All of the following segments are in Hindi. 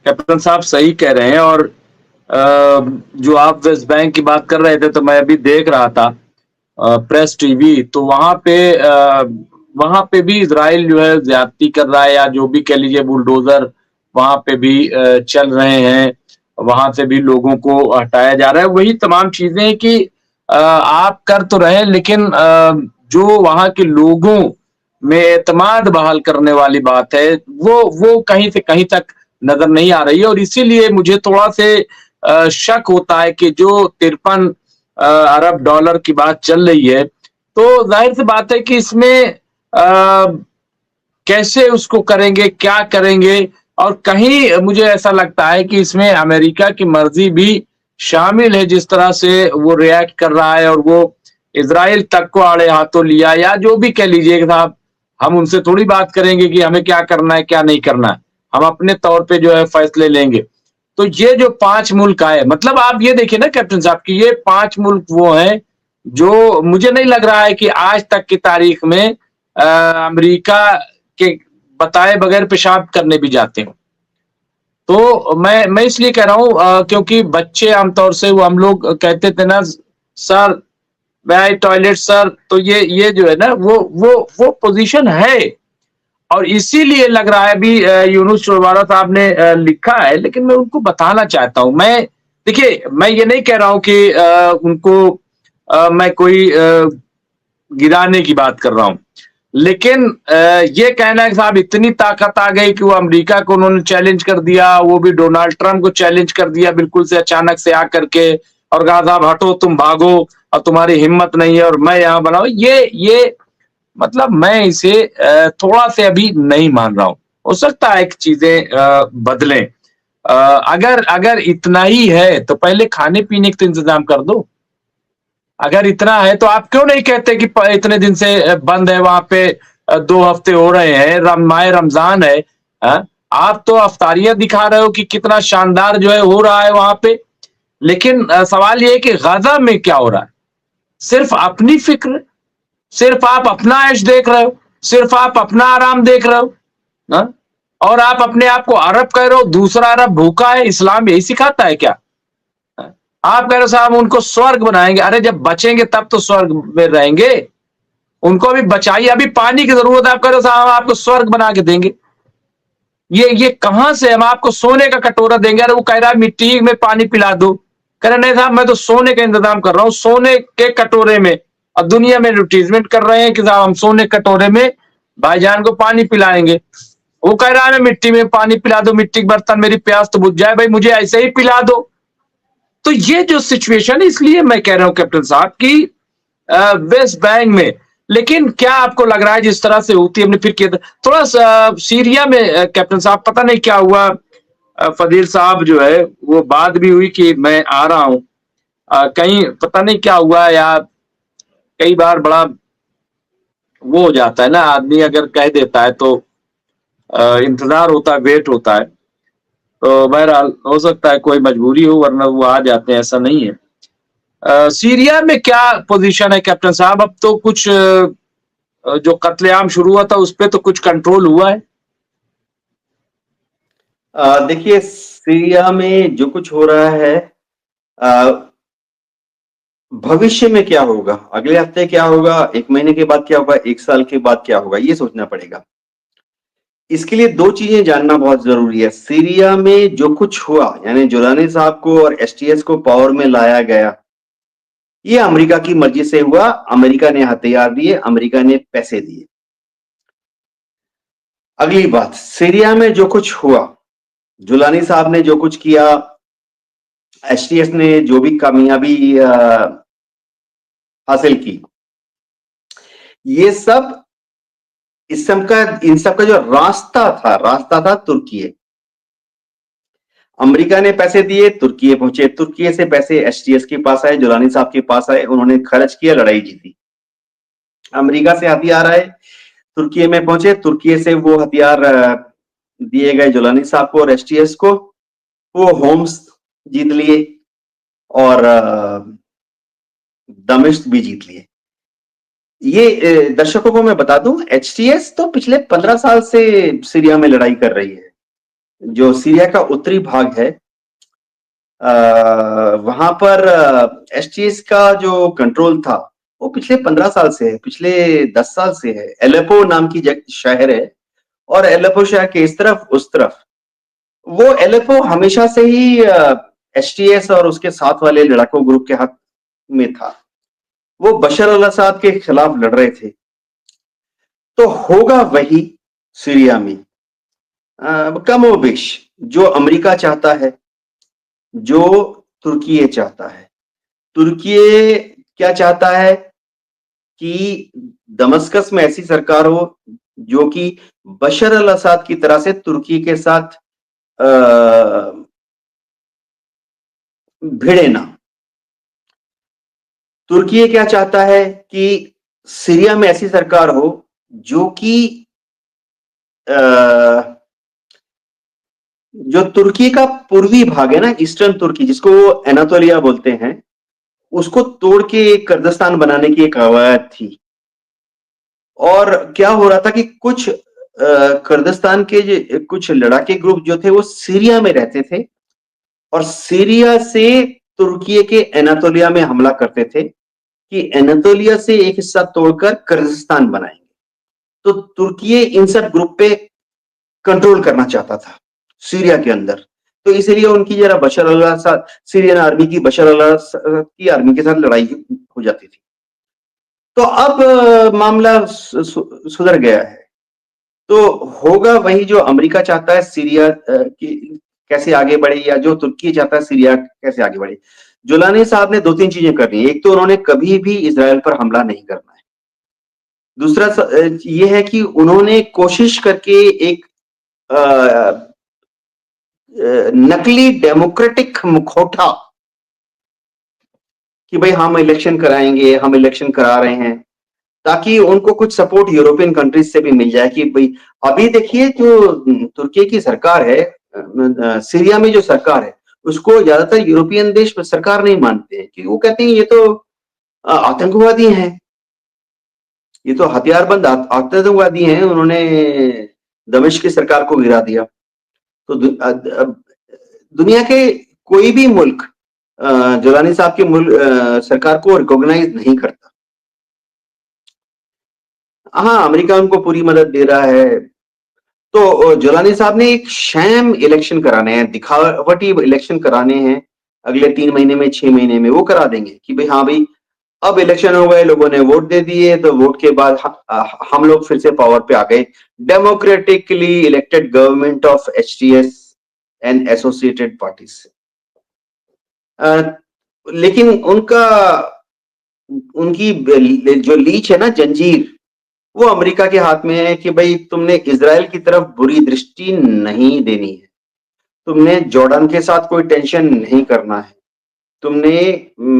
कैप्टन साहब सही कह रहे हैं। और जो आप वेस्ट बैंक की बात कर रहे थे, तो मैं अभी देख रहा था प्रेस टीवी, तो वहां पे भी इजराइल जो है ज्यादती कर रहा है, या जो भी कह लीजिए बुलडोजर वहां पे भी चल रहे हैं। वहां से भी लोगों को हटाया जा रहा है। वही तमाम चीजें कि आप कर तो रहे हैं, लेकिन जो वहां के लोगों में एतमाद बहाल करने वाली बात है, वो कहीं से कहीं तक नजर नहीं आ रही है। और इसीलिए मुझे थोड़ा से शक होता है कि जो 53 अरब डॉलर की बात चल रही है, तो जाहिर सी बात है कि इसमें कैसे उसको करेंगे, क्या करेंगे। और कहीं मुझे ऐसा लगता है कि इसमें अमेरिका की मर्जी भी शामिल है, जिस तरह से वो रिएक्ट कर रहा है। और वो इजराइल तक को आड़े हाथों लिया, या जो भी कह लीजिए कि साहब, हम उनसे थोड़ी बात करेंगे कि हमें क्या करना है क्या नहीं करना है। हम अपने तौर पे जो है फैसले लेंगे। तो ये जो 5 मुल्क आए, मतलब आप ये देखिए ना कैप्टन साहब कि ये 5 मुल्क वो हैं जो मुझे नहीं लग रहा है कि आज तक की तारीख में अमेरिका के बताए बगैर पेशाब करने भी जाते हो। तो मैं इसलिए कह रहा हूँ क्योंकि बच्चे आमतौर से वो हम लोग कहते थे ना, सर मैं टॉयलेट सर, तो ये जो है ना वो पोजीशन है। और इसीलिए लग रहा है अभी यूनुस चौवारा साहब ने लिखा है, लेकिन मैं उनको बताना चाहता हूँ। देखिए, मैं ये नहीं कह रहा हूँ कि उनको मैं कोई गिराने की बात कर रहा हूँ। लेकिन ये कहना है कि साहब इतनी ताकत आ गई कि वो अमेरिका को उन्होंने चैलेंज कर दिया, वो भी डोनाल्ड ट्रंप को चैलेंज कर दिया बिल्कुल से अचानक से आकर के, और कहा साहब हटो, तुम भागो, और तुम्हारी हिम्मत नहीं है और मैं यहाँ बनाऊ। ये मतलब मैं इसे थोड़ा से अभी नहीं मान रहा हूँ। हो सकता है कि चीजें बदलें। अगर अगर इतना ही है तो पहले खाने पीने का तो इंतजाम कर दो। अगर इतना है तो आप क्यों नहीं कहते कि इतने दिन से बंद है वहां पे, 2 हफ्ते हो रहे हैं, माह रमजान है। आप तो अफ्तारियां दिखा रहे हो कि कितना शानदार जो है हो रहा है वहां पे। लेकिन सवाल ये है कि गजा में क्या हो रहा है? सिर्फ अपनी फिक्र, सिर्फ आप अपना ऐश देख रहे हो, सिर्फ आप अपना आराम देख रहे हो। हा? और आप अपने आप को अरब कह रहे हो, दूसरा अरब भूखा है। इस्लाम यही सिखाता है क्या? आप कह रहे हो साहब उनको स्वर्ग बनाएंगे। अरे जब बचेंगे तब तो स्वर्ग में रहेंगे। उनको अभी बचाइए, अभी पानी की जरूरत है, आप कह रहे हो साहब आपको स्वर्ग बना के देंगे। ये कहां से? हम आपको सोने का कटोरा देंगे। अरे वो कह रहा है मिट्टी में पानी पिला दो। कह रहे नहीं साहब मैं तो सोने का इंतजाम कर रहा हूं, सोने के कटोरे में। और दुनिया में एडवर्टीजमेंट कर रहे हैं कि साहब हम सोने कटोरे में भाईजान को पानी पिलाएंगे। वो कह रहा है मिट्टी में पानी पिला दो, मिट्टी के बर्तन, मेरी प्यास तो बुझ जाए, भाई मुझे ऐसे ही पिला दो। तो ये जो सिचुएशन है, इसलिए मैं कह रहा हूं कैप्टन साहब कि वेस्ट बैंक में, लेकिन क्या आपको लग रहा है जिस तरह से होती है, हमने फिर किया थोड़ा सा सीरिया में कैप्टन साहब, पता नहीं क्या हुआ। फजील साहब जो है वो बात भी हुई कि मैं आ रहा हूं, कहीं पता नहीं क्या हुआ। या कई बार बड़ा वो हो जाता है ना, आदमी अगर कह देता है तो इंतजार होता है, वेट होता है। तो बहरहाल हो सकता है कोई मजबूरी हो, वरना वो आ जाते हैं, ऐसा नहीं है। सीरिया में क्या पोजीशन है कैप्टन साहब? अब तो कुछ जो कत्लेआम शुरू हुआ था उस पर तो कुछ कंट्रोल हुआ है? देखिए, सीरिया में जो कुछ हो रहा है, भविष्य में क्या होगा, अगले हफ्ते क्या होगा, 1 महीने के बाद क्या होगा, 1 साल के बाद क्या होगा, ये सोचना पड़ेगा। इसके लिए 2 चीजें जानना बहुत जरूरी है। सीरिया में जो कुछ हुआ, यानी जुलानी साहब को और एसटीएस को पावर में लाया गया, ये अमेरिका की मर्जी से हुआ। अमेरिका ने हथियार दिए, अमेरिका ने पैसे दिए। अगली बात, सीरिया में जो कुछ हुआ, जुलानी साहब ने जो कुछ किया, एसटीएस ने जो भी कामयाबी हासिल की, ये सब इन सब का जो रास्ता था तुर्की। अमेरिका ने पैसे दिए, तुर्की पहुंचे, तुर्की से पैसे एसटीएस के पास आए, जुलानी साहब के पास आए, उन्होंने खर्च किया, लड़ाई जीती। अमेरिका से हथियार आए, तुर्की में पहुंचे, तुर्की से वो हथियार दिए गए जुलानी साहब को और एसटीएस को। वो होम्स जीत लिए और दमिश्क भी जीत लिए। ये दर्शकों को मैं बता दूं, एचटीएस तो पिछले 15 साल से सीरिया में लड़ाई कर रही है। जो सीरिया का उत्तरी भाग है, वहां पर एसटीएस का जो कंट्रोल था वो पिछले 15 साल से है, पिछले 10 साल से है। एलेपो नाम की शहर है, और एलेपो शहर के इस तरफ उस तरफ, वो एलेपो हमेशा से ही एसटीएस और उसके साथ वाले लड़ाकू ग्रुप के हाथ में था। वो बशर अल असद के खिलाफ लड़ रहे थे। तो होगा वही सीरिया में, कमोबेश जो अमेरिका चाहता है, जो तुर्की चाहता है। तुर्की क्या चाहता है कि दमस्कस में ऐसी सरकार हो जो कि बशर अल असद की तरह से तुर्की के साथ भिड़े ना। तुर्की क्या चाहता है कि सीरिया में ऐसी सरकार हो जो कि जो तुर्की का पूर्वी भाग है ना, ईस्टर्न तुर्की, जिसको वो एनातोलिया बोलते हैं, उसको तोड़ के कुर्दिस्तान बनाने की एक कवायद थी। और क्या हो रहा था कि कुछ कुर्दिस्तान के कुछ लड़ाके ग्रुप जो थे वो सीरिया में रहते थे, और सीरिया से तुर्की के एनातोलिया में हमला करते थे कि एनातोलिया से एक हिस्सा तोड़कर कुर्दिस्तान बनाएंगे। तो तुर्की इन सब ग्रुप पे कंट्रोल करना चाहता था सीरिया के अंदर। तो इसलिए उनकी जरा बशर अल असद, सीरियन आर्मी की बशर अल असद की आर्मी के साथ लड़ाई हो जाती थी। तो अब मामला सुधर गया है। तो होगा वही जो अमेरिका चाहता है सीरिया की कैसे आगे बढ़े, या जो तुर्की चाहता है सीरिया कैसे आगे बढ़े। जुलानी साहब ने 2-3 चीजें करनी है। एक तो उन्होंने कभी भी इजराइल पर हमला नहीं करना है। दूसरा ये है कि उन्होंने कोशिश करके एक नकली डेमोक्रेटिक मुखौटा कि भाई हम इलेक्शन कराएंगे, हम इलेक्शन करा रहे हैं, ताकि उनको कुछ सपोर्ट यूरोपियन कंट्रीज से भी मिल जाए कि भाई अभी देखिए जो तुर्की की सरकार है, सीरिया में जो सरकार है, उसको ज्यादातर यूरोपियन देश सरकार नहीं मानते हैं, कि वो कहते हैं ये तो आतंकवादी हैं, ये तो हथियारबंद आतंकवादी हैं, उन्होंने दमिश्क की सरकार को गिरा दिया। तो दुनिया के कोई भी मुल्क जोलानी साहब की सरकार को रिकॉग्नाइज नहीं करता। हाँ, अमेरिका उनको पूरी मदद दे रहा है। तो जोलानी साहब ने एक शैम इलेक्शन कराने हैं, दिखावटी इलेक्शन कराने हैं अगले 3 महीने में, 6 महीने में। वो करा देंगे कि भाई हाँ भाई अब इलेक्शन हो गए, लोगों ने वोट दे दिए, तो वोट के बाद हम लोग फिर से पावर पे आ गए। Democratically elected government of HTS and associated parties. लेकिन उनकी जो लीच है ना, जंजीर, वो अमेरिका के हाथ में है कि भाई तुमने इजराइल की तरफ बुरी दृष्टि नहीं देनी है, तुमने जॉर्डन के साथ कोई टेंशन नहीं करना है, तुमने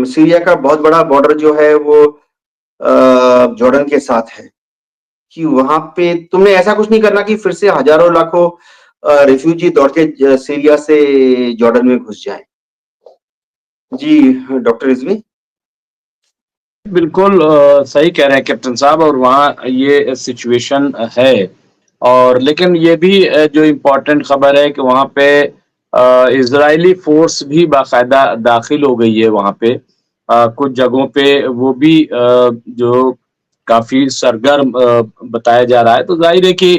सीरिया का बहुत बड़ा बॉर्डर जो है वो जॉर्डन के साथ है, कि वहां पे तुमने ऐसा कुछ नहीं करना कि फिर से हजारों लाखों रिफ्यूजी दौड़ के सीरिया से जॉर्डन में घुस जाएं। जी डॉक्टर रिजवी। बिल्कुल सही कह रहे हैं कैप्टन साहब, और वहाँ ये सिचुएशन है। और लेकिन ये भी जो इम्पोर्टेंट खबर है कि वहाँ पे इजरायली फोर्स भी बाकायदा दाखिल हो गई है वहाँ पे। कुछ जगहों पे वो भी जो काफी सरगर्म बताया जा रहा है। तो जाहिर है कि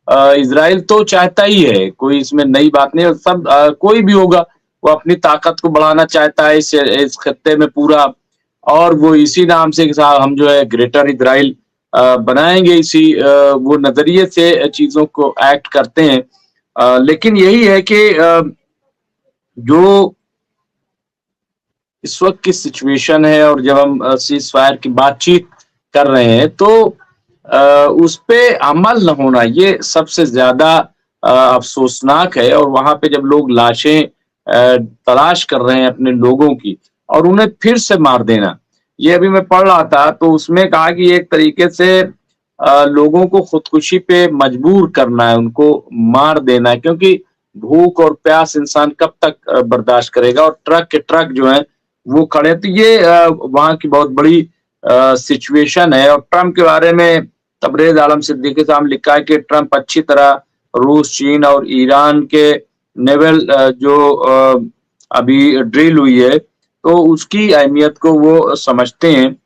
इजराइल तो चाहता ही है, कोई इसमें नई बात नहीं है। सब कोई भी होगा वो अपनी ताकत को बढ़ाना चाहता है इस खत्ते में पूरा, और वो इसी नाम से साहब हम जो है ग्रेटर इजराइल बनाएंगे, इसी वो नजरिए से चीजों को एक्ट करते हैं। लेकिन यही है कि जो इस वक्त की सिचुएशन है, और जब हम सीज फायर की बातचीत कर रहे हैं, तो उस पे अमल न होना ये सबसे ज्यादा अफसोसनाक है। और वहां पे जब लोग लाशें तलाश कर रहे हैं अपने लोगों की, और उन्हें फिर से मार देना, ये अभी मैं पढ़ रहा था तो उसमें कहा कि एक तरीके से लोगों को खुदकुशी पे मजबूर करना है, उनको मार देना है, क्योंकि भूख और प्यास इंसान कब तक बर्दाश्त करेगा, और ट्रक के ट्रक जो है वो खड़े। तो ये वहाँ की बहुत बड़ी सिचुएशन है। और ट्रंप के बारे में तबरेज आलम सिद्दीकी साहब लिखा है कि ट्रंप अच्छी तरह रूस, चीन और ईरान के नेवल जो अभी ड्रिल हुई है, तो उसकी अहमियत को वो समझते हैं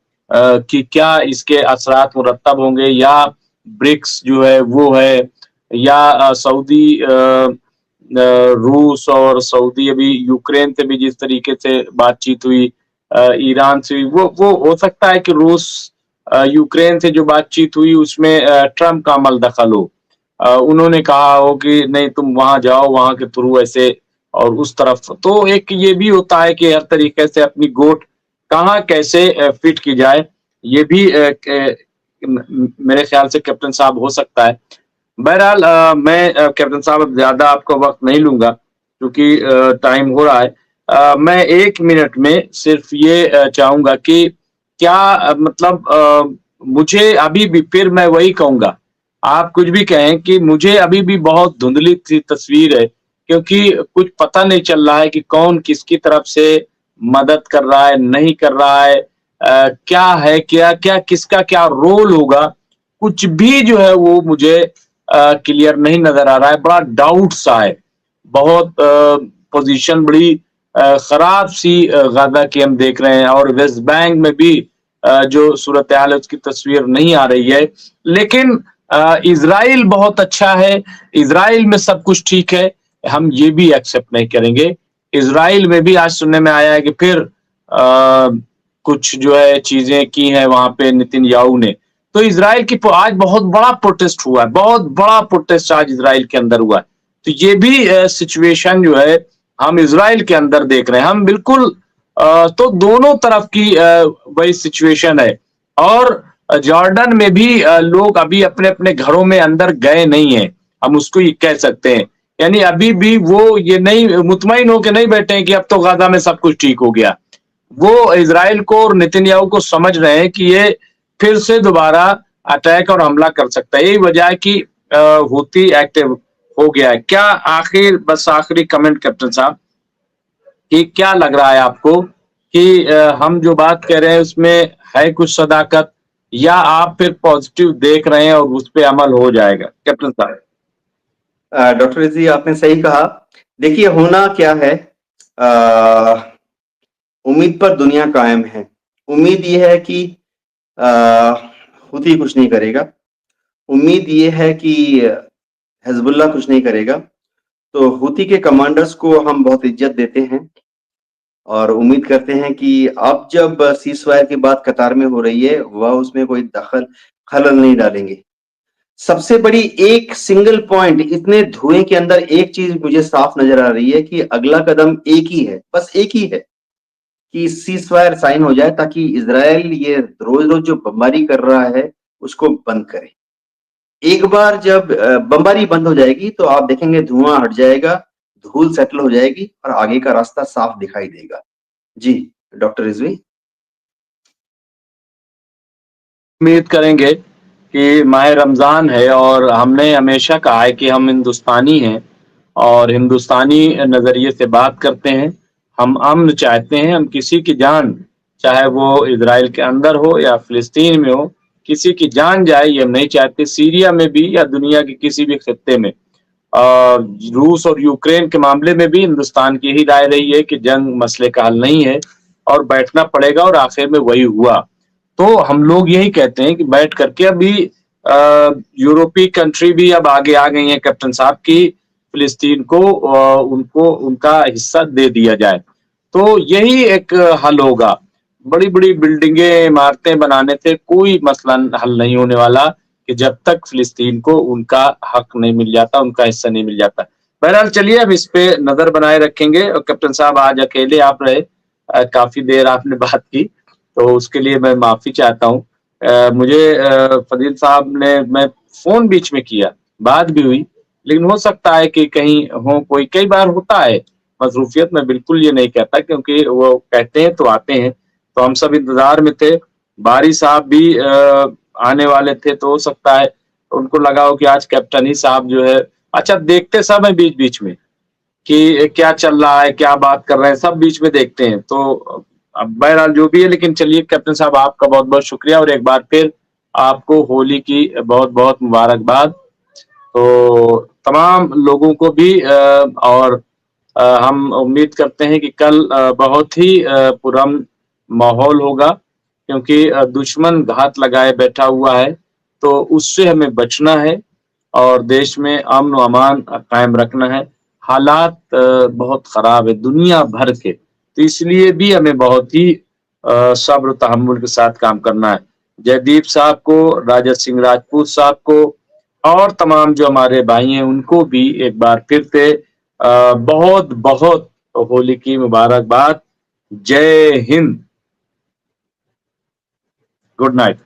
कि क्या इसके असरात मुरत्तब होंगे, या ब्रिक्स जो है वो है, या सऊदी रूस और सऊदी अभी यूक्रेन से भी जिस तरीके से बातचीत हुई, ईरान से हुई, वो हो सकता है कि रूस यूक्रेन से जो बातचीत हुई उसमें ट्रम्प का अमल दखल हो। उन्होंने कहा हो कि नहीं तुम वहां जाओ, वहां के थ्रू ऐसे और उस तरफ। तो एक ये भी होता है कि हर तरीके से अपनी गोट कहाँ कैसे फिट की जाए, ये भी मेरे ख्याल से कैप्टन साहब हो सकता है। बहरहाल मैं कैप्टन साहब अब ज्यादा आपका वक्त नहीं लूंगा क्योंकि टाइम हो रहा है। मैं 1 मिनट में सिर्फ ये चाहूंगा कि क्या मतलब मुझे अभी भी फिर मैं वही कहूंगा, आप कुछ भी कहें कि मुझे अभी भी बहुत धुंधली सी तस्वीर है, क्योंकि कुछ पता नहीं चल रहा है कि कौन किसकी तरफ से मदद कर रहा है, नहीं कर रहा है, क्या है, क्या क्या किसका क्या रोल होगा, कुछ भी जो है वो मुझे क्लियर नहीं नजर आ रहा है। बड़ा डाउट सा है, बहुत पोजीशन बड़ी खराब सी गाजा की हम देख रहे हैं, और वेस्ट बैंक में भी जो सूरत हाल है उसकी तस्वीर नहीं आ रही है। लेकिन इजराइल बहुत अच्छा है, इजराइल में सब कुछ ठीक है, हम ये भी एक्सेप्ट नहीं करेंगे। इजराइल में भी आज सुनने में आया है कि फिर कुछ जो है चीजें की हैं वहां पे नितिन याहू ने। तो इजराइल की आज बहुत बड़ा प्रोटेस्ट हुआ है, बहुत बड़ा प्रोटेस्ट आज इजराइल के अंदर हुआ है। तो ये भी सिचुएशन जो है हम इजराइल के अंदर देख रहे हैं, हम बिल्कुल तो दोनों तरफ की वही सिचुएशन है। और जॉर्डन में भी लोग अभी अपने अपने घरों में अंदर गए नहीं है, हम उसको ये कह सकते हैं। यानी अभी भी वो ये नहीं मुतमईन होकर नहीं बैठे हैं कि अब तो गाजा में सब कुछ ठीक हो गया। वो इजराइल को और नेतन्याहू को समझ रहे हैं कि ये फिर से दोबारा अटैक और हमला कर सकता है। यही वजह है कि हूती एक्टिव हो गया है। क्या बस आखिरी कमेंट कैप्टन साहब, कि क्या लग रहा है आपको कि हम जो बात कह रहे हैं उसमें है कुछ सदाकत, या आप फिर पॉजिटिव देख रहे हैं और उस पर अमल हो जाएगा कैप्टन साहब? डॉक्टर जी आपने सही कहा। देखिए होना क्या है, उम्मीद पर दुनिया कायम है। उम्मीद ये है कि हुती कुछ नहीं करेगा। उम्मीद ये है कि हिजबुल्लाह कुछ नहीं करेगा। तो हुती के कमांडर्स को हम बहुत इज्जत देते हैं और उम्मीद करते हैं कि अब जब सीज़फायर की बात कतार में हो रही है, वह उसमें कोई खलल नहीं डालेंगे। सबसे बड़ी एक सिंगल पॉइंट इतने धुएं के अंदर एक चीज मुझे साफ नजर आ रही है कि अगला कदम एक ही है, बस एक ही है कि सीज फायर साइन हो जाए ताकि इजराइल ये रोज रोज जो बमबारी कर रहा है उसको बंद करे। एक बार जब बमबारी बंद हो जाएगी तो आप देखेंगे धुआं हट जाएगा, धूल सेटल हो जाएगी और आगे का रास्ता साफ दिखाई देगा। जी डॉक्टर रिजवी। उम्मीद करेंगे कि माह रमजान है और हमने हमेशा कहा है कि हम हिंदुस्तानी हैं और हिंदुस्तानी नजरिए से बात करते हैं। हम अमन चाहते हैं, हम किसी की जान, चाहे वो इजराइल के अंदर हो या फिलिस्तीन में हो, किसी की जान जाए ये हम नहीं चाहते। सीरिया में भी या दुनिया के किसी भी खत्ते में, रूस और यूक्रेन के मामले में भी हिंदुस्तान की ही राय रही है कि जंग मसले का हल नहीं है और बैठना पड़ेगा, और आखिर में वही हुआ। तो हम लोग यही कहते हैं कि बैठ करके अभी यूरोपीय कंट्री भी अब आगे आ गई हैं कैप्टन साहब की, फिलिस्तीन को उनको उनका हिस्सा दे दिया जाए। तो यही एक हल होगा। बड़ी बड़ी बिल्डिंगें इमारतें बनाने से कोई मसला हल नहीं होने वाला कि जब तक फिलिस्तीन को उनका हक नहीं मिल जाता, उनका हिस्सा नहीं मिल जाता। बहरहाल चलिए अब इस पे नजर बनाए रखेंगे। और कैप्टन साहब आज अकेले आप रहे, काफी देर आपने बात की, तो उसके लिए मैं माफी चाहता हूँ। मुझे फजील साहब ने मैं फोन बीच में किया, बात भी हुई, लेकिन हो सकता है कि कहीं हो, कोई कई बार होता है मसरूफियत, मैं बिल्कुल ये नहीं कहता, क्योंकि वो कहते हैं तो आते हैं। तो हम सब इंतजार में थे, बारी साहब भी आने वाले थे, तो हो सकता है उनको लगा हो कि आज कैप्टन ही साहब जो है, अच्छा देखते सब है बीच बीच में कि क्या चल रहा है, क्या बात कर रहे हैं, सब बीच में देखते हैं। तो अब बहरहाल जो भी है, लेकिन चलिए कैप्टन साहब आपका बहुत बहुत शुक्रिया, और एक बार फिर आपको होली की बहुत बहुत मुबारकबाद। तो तमाम लोगों को भी और हम उम्मीद करते हैं कि कल बहुत ही पुरअमन माहौल होगा, क्योंकि दुश्मन घात लगाए बैठा हुआ है, तो उससे हमें बचना है और देश में अमन व अमान कायम रखना है। हालात बहुत खराब है दुनिया भर के, तो इसलिए भी हमें बहुत ही सब्र तहम्मुल के साथ काम करना है। जयदीप साहब को, राजा सिंह राजपूत साहब को और तमाम जो हमारे भाई हैं उनको भी एक बार फिर से बहुत-बहुत होली की मुबारकबाद। जय हिंद। Good night.